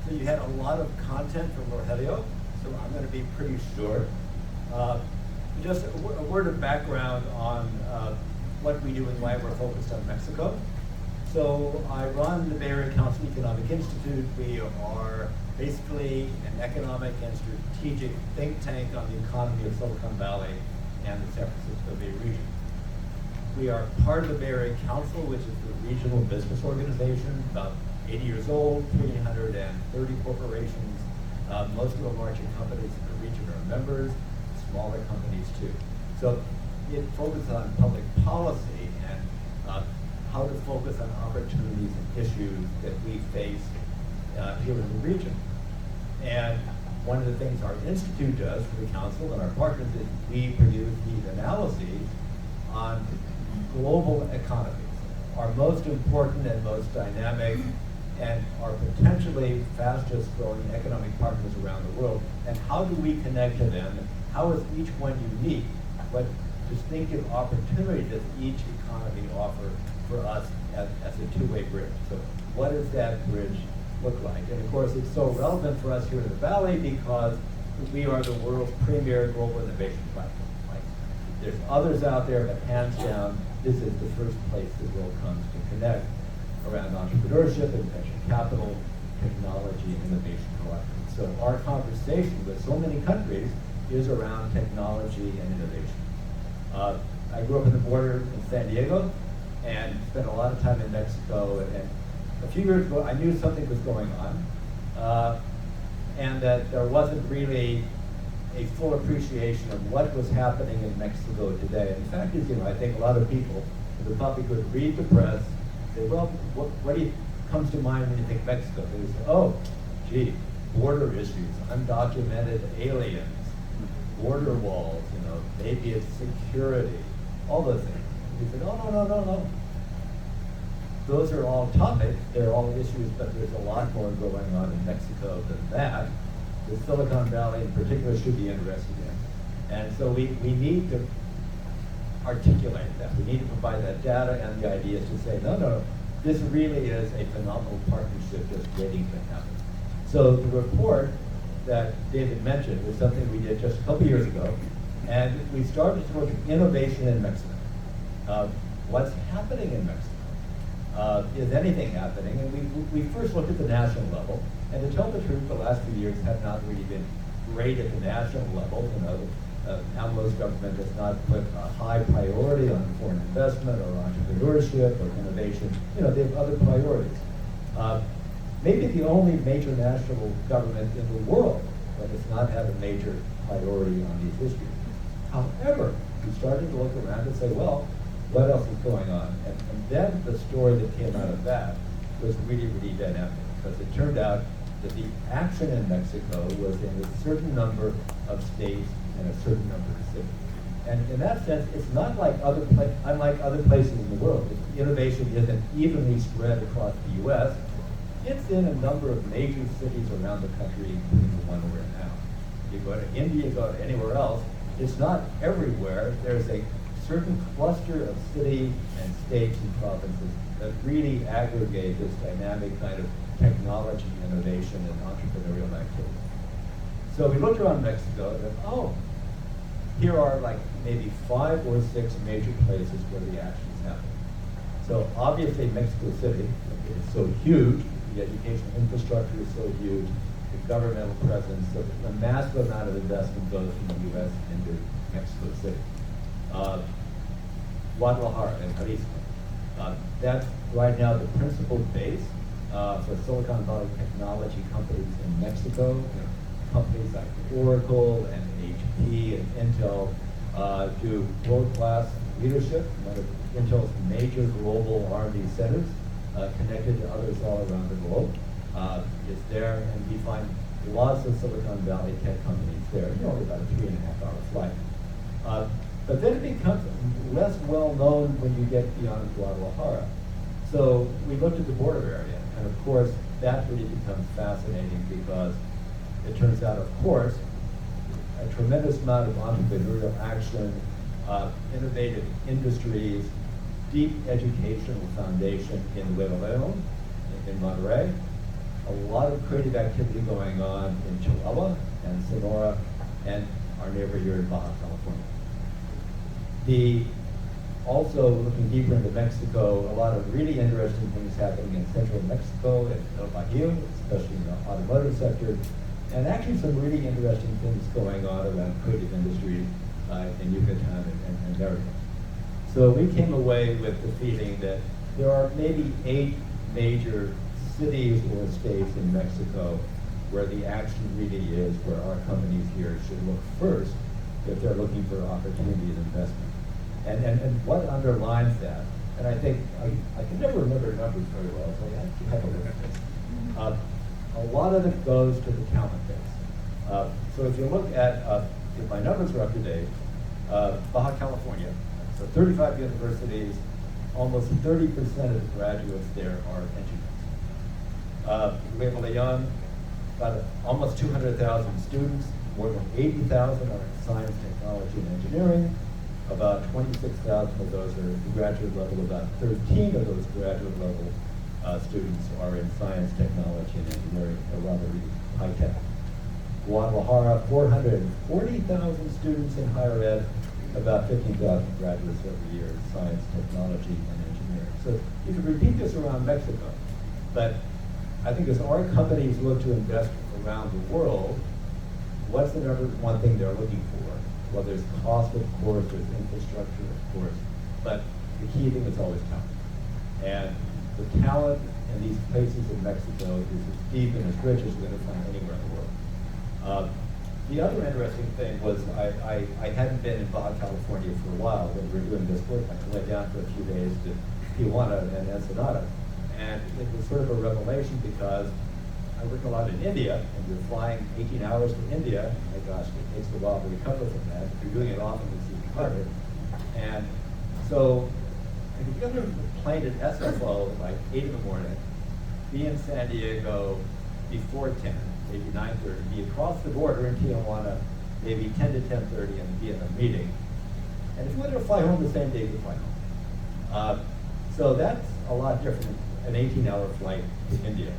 So you had a lot of content from Rogelio, so I'm going to be pretty short. Just a word of background on what we do and why we're focused on Mexico. So I run the Bay Area Council Economic Institute. We are basically an economic and strategic think tank on the economy of Silicon Valley and the San Francisco Bay region. We are part of the Bay Area Council, which is the regional business organization, about 80 years old, 330 corporations. Most of the larger companies in the region are members, smaller companies too. So it focuses on public policy and how to focus on opportunities and issues that we face here in the region. And one of the things our institute does for the council and our partners is we produce these analyses on global economies, our most important and most dynamic and our potentially fastest growing economic partners around the world, and how do we connect to them, and how is each one unique, what distinctive opportunity does each economy offer for us as a two-way bridge. So what does that bridge look like? And of course it's so relevant for us here in the Valley because we are the world's premier global innovation platform. There's others out there, but hands down, this is the first place the world comes to connect around entrepreneurship and venture capital, technology, and innovation collectively. So our conversation with so many countries is around technology and innovation. I grew up in the border in San Diego and spent a lot of time in Mexico. And a few years ago, I knew something was going on and that there wasn't really a full appreciation of what was happening in Mexico today. And the fact is, I think a lot of people in the public would read the press, say, well, what comes to mind when you think Mexico? They would say, oh, gee, border issues, undocumented aliens, border walls, maybe it's security, all those things. We said, no. Those are all topics, they're all issues, but there's a lot more going on in Mexico than that. The Silicon Valley in particular should be interested in. And so we need to articulate that. We need to provide that data and the ideas to say, no, this really is a phenomenal partnership just waiting to happen. So the report that David mentioned was something we did just a couple years ago, and we started to look at innovation in Mexico. What's happening in Mexico? Is anything happening? And we first looked at the national level, and to tell the truth, the last few years have not really been great at the national level. AMLO's government has not put a high priority on foreign investment or entrepreneurship or innovation. They have other priorities. Maybe the only major national government in the world that does not have a major priority on these issues. However, we started to look around and say, well, what else is going on? And then the story that came out of that was really, really dynamic, because it turned out that the action in Mexico was in a certain number of states and a certain number of cities. And in that sense, it's not like unlike other places in the world. Innovation isn't evenly spread across the U.S. It's in a number of major cities around the country, including the one we're in now. You go to India, you go to anywhere else, it's not everywhere. There's a certain cluster of cities and states and provinces that really aggregate this dynamic kind of technology, innovation, and entrepreneurial activity. So we looked around Mexico and said, here are like maybe 5 or 6 major places where the action is happening. So obviously Mexico City is so huge, the educational infrastructure is so huge, the governmental presence, so a massive amount of investment goes from the U.S. into Mexico City. Guadalajara and Jalisco. That's right now the principal base for Silicon Valley technology companies in Mexico. Companies like Oracle and HP and Intel do world-class leadership. One of Intel's major global R&D centers, connected to others all around the globe, is there, and we find lots of Silicon Valley tech companies there. Only about a 3.5-hour flight. But then it becomes less well known when you get beyond Guadalajara. So we looked at the border area, and of course that really becomes fascinating because it turns out, of course, a tremendous amount of entrepreneurial action, innovative industries, deep educational foundation in Nuevo León, in Monterrey, a lot of creative activity going on in Chihuahua and Sonora and our neighbor here in Baja California. Also looking deeper into Mexico, a lot of really interesting things happening in central Mexico and El Bajío, especially in the automotive sector, and actually some really interesting things going on around creative industries in Yucatan and Mérida. So we came away with the feeling that there are maybe 8 major cities or states in Mexico where the action really is, where our companies here should look first if they're looking for opportunity and investment. And what underlines that, and I think, I can never remember numbers very well, so I have to have a look at this. A lot of it goes to the talent base. So if you look at, if my numbers are up to date, Baja California, so 35 universities, almost 30% of the graduates there are engineers. Nuevo Leon, about almost 200,000 students, more than 80,000 are in science, technology, and engineering. About 26,000 of those are at the graduate level. About 13 of those graduate level students are in science, technology, and engineering, or rather high tech. Guadalajara, 440,000 students in higher ed, about 15,000 graduates every year in science, technology, and engineering. So you can repeat this around Mexico, but I think as our companies look to invest around the world, what's the number one thing they're looking for? Well, there's cost, of course, there's infrastructure, of course, but the key thing is always talent. And the talent in these places in Mexico is as deep and as rich as you're going to find anywhere in the world. The other interesting thing was I hadn't been in Baja California for a while when we were doing this work. I went down for a few days to Tijuana and Ensenada, and it was sort of a revelation because I work a lot in India, and you're flying 18 hours to India. My gosh, it takes a while to recover from that. If you're doing it often, it's even harder. And so I could get on a plane at SFO at like 8 in the morning, be in San Diego before 10, maybe 9:30, be across the border in Tijuana, maybe 10 to 10:30, and be in a meeting. And if you wanted to fly home the same day, you could fly home. So that's a lot different than an 18-hour flight to India,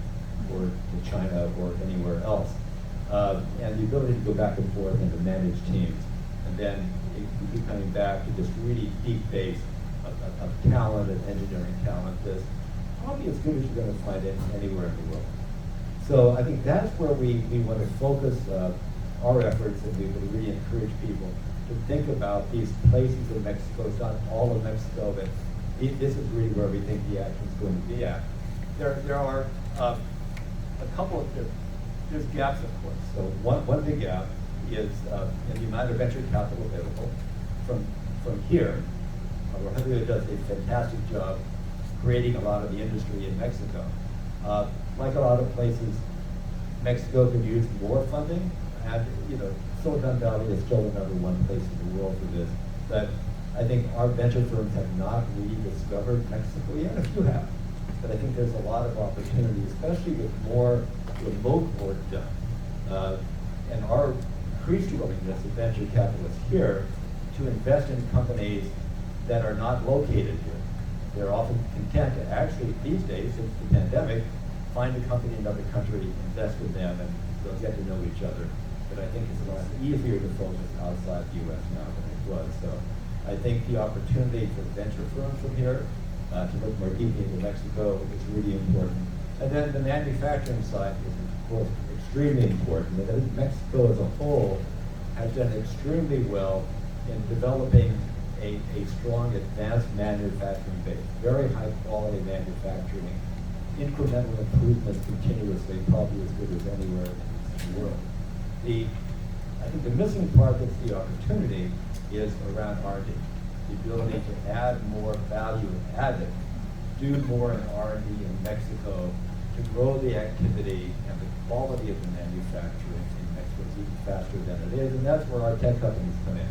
or to China, or anywhere else. And the ability to go back and forth and to manage teams. And then you keep coming back to this really deep base of talent and engineering talent that's probably as good as you're going to find it anywhere in the world. So I think that's where we want to focus our efforts, and we would really encourage people to think about these places in Mexico. It's not all of Mexico, but this is really where we think the action is going to be at. There are a couple of, there's gaps, of course. So one big gap is in the amount of venture capital available from here. Rogelio does a fantastic job creating a lot of the industry in Mexico. Like a lot of places, Mexico could use more funding, and Silicon Valley is still the #1 place in the world for this. But I think our venture firms have not really discovered Mexico yet. A few have. But I think there's a lot of opportunity, especially with more remote work done. And our increased willingness of venture capitalists here to invest in companies that are not located here. They're often content to actually, these days, since the pandemic, find a company in another country, invest in them, and they'll get to know each other. But I think it's a lot easier to focus outside the U.S. now than it was. So I think the opportunity for venture firms from here to look more deeply into Mexico is really important. And then the manufacturing side is, of course, extremely important. And I think Mexico as a whole has done extremely well in developing a strong advanced manufacturing base, very high quality manufacturing, incremental improvements continuously, probably as good as anywhere in the world. I think the missing part that's the opportunity is around R&D. The ability to add more value added, do more in R&D in Mexico to grow the activity and the quality of the manufacturing in Mexico is even faster than it is, and that's where our tech companies come in.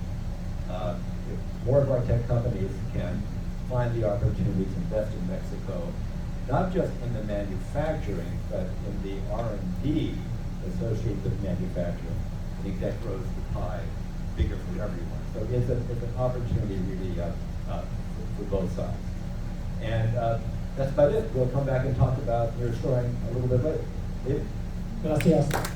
If more of our tech companies can find the opportunities to invest in Mexico, not just in the manufacturing, but in the R&D associated with manufacturing, I think that grows the pie bigger for everyone. So it's an opportunity really for both sides. And that's about it. We'll come back and talk about nearshoring a little bit later. David? Gracias.